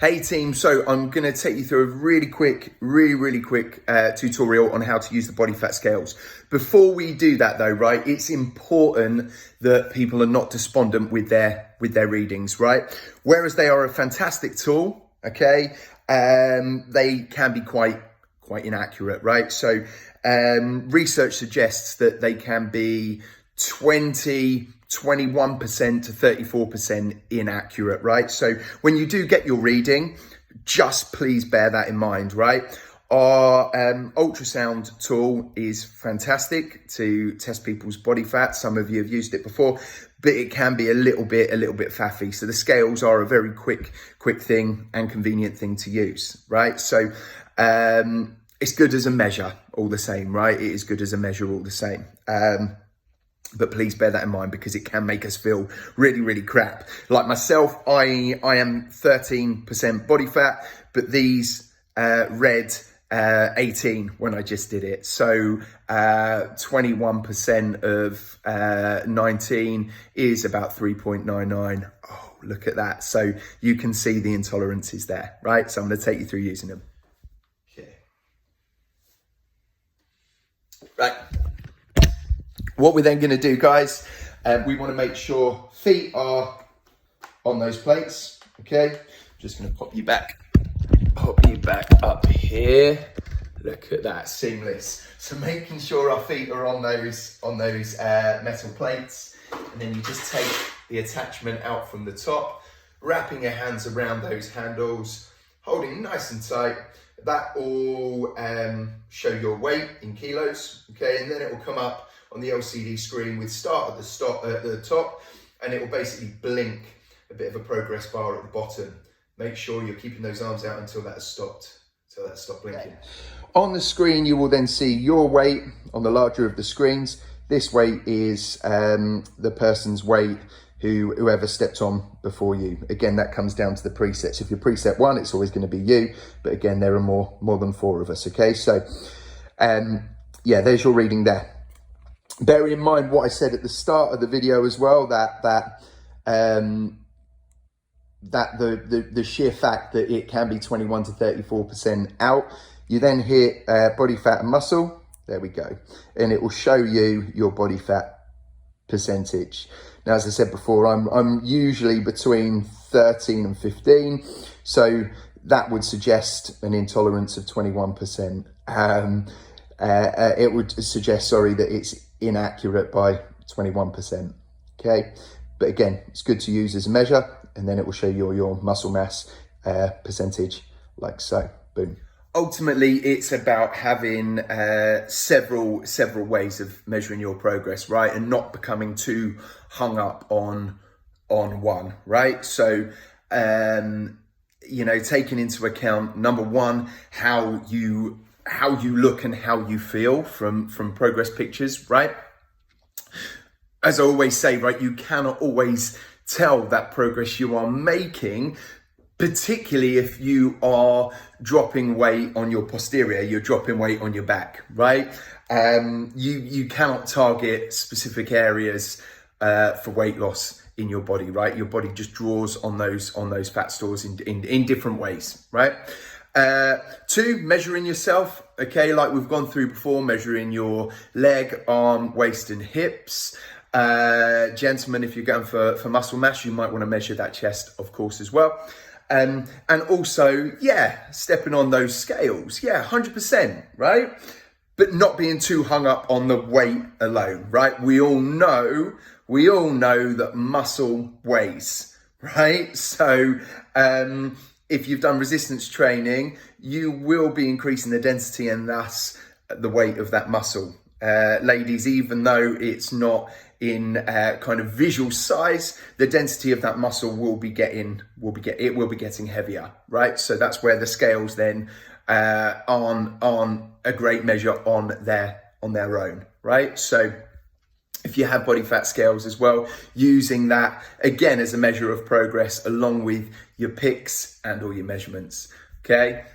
Hey team, so I'm going to take you through a really quick tutorial on how to use the body fat scales. Before we do that though, right, it's important that people are not despondent with their readings, right? Whereas they are a fantastic tool, okay, they can be quite inaccurate, right? So research suggests that they can be 21% to 34% inaccurate, right? So when you do get your reading, just please bear that in mind, right? Our ultrasound tool is fantastic to test people's body fat. Some of you have used it before, but it can be a little bit faffy. So the scales are a very quick thing and convenient thing to use, right? So it's good as a measure all the same, right? It is good as a measure all the same. But please bear that in mind because it can make us feel really crap. Like myself, I am 13% body fat, but these read 18 when I just did it. So 21% of 19 is about 3.99. Oh, look at that. So you can see the intolerances there, right? So I'm going to take you through using them. Okay. Right. What we're then going to do, guys, we want to make sure feet are on those plates, okay? Just going to pop you back up here. Look at that, seamless. So making sure our feet are on those metal plates, and then you just take the attachment out from the top, wrapping your hands around those handles, holding nice and tight. That will show your weight in kilos, okay? And then it will come up on the LCD screen with start at the top, and it will basically blink a bit of a progress bar at the bottom. Make sure you're keeping those arms out until that has stopped, blinking. On the screen, you will then see your weight on the larger of the screens. This weight is the person's weight whoever stepped on before you. Again, that comes down to the presets. If you're preset 1, it's always going to be you, but again, there are more than 4 of us, okay? So, yeah, there's your reading there. Bear in mind what I said at the start of the video as well, that the sheer fact that it can be 21 to 34% out. You then hit body fat and muscle. There we go. And it will show you your body fat percentage. Now, as I said before, I'm usually between 13 and 15. So that would suggest an intolerance of 21%. It would suggest, that it's inaccurate by 21%, okay? But again, it's good to use as a measure, and then it will show you your muscle mass percentage, like so, boom. Ultimately, it's about having several ways of measuring your progress, right? And not becoming too hung up on one, right? So, taking into account, number one, how you look and how you feel from progress pictures, right? As I always say, right, you cannot always tell that progress you are making, particularly if you are dropping weight on your posterior, you're dropping weight on your back, right? You cannot target specific areas for weight loss in your body, right? Your body just draws on those fat stores in different ways, right? 2, measuring yourself, okay, like we've gone through before, measuring your leg, arm, waist and hips. Gentlemen, if you're going for muscle mass, you might want to measure that chest, of course, as well. And also, stepping on those scales, 100%, right? But not being too hung up on the weight alone, right? We all know that muscle weighs, right? So, if you've done resistance training, you will be increasing the density and thus the weight of that muscle. Ladies, even though it's not in kind of visual size, the density of that muscle will be getting heavier, right? So that's where the scales then aren't a great measure on their own, right? So if you have body fat scales as well, using that again as a measure of progress along with your pics and all your measurements, okay?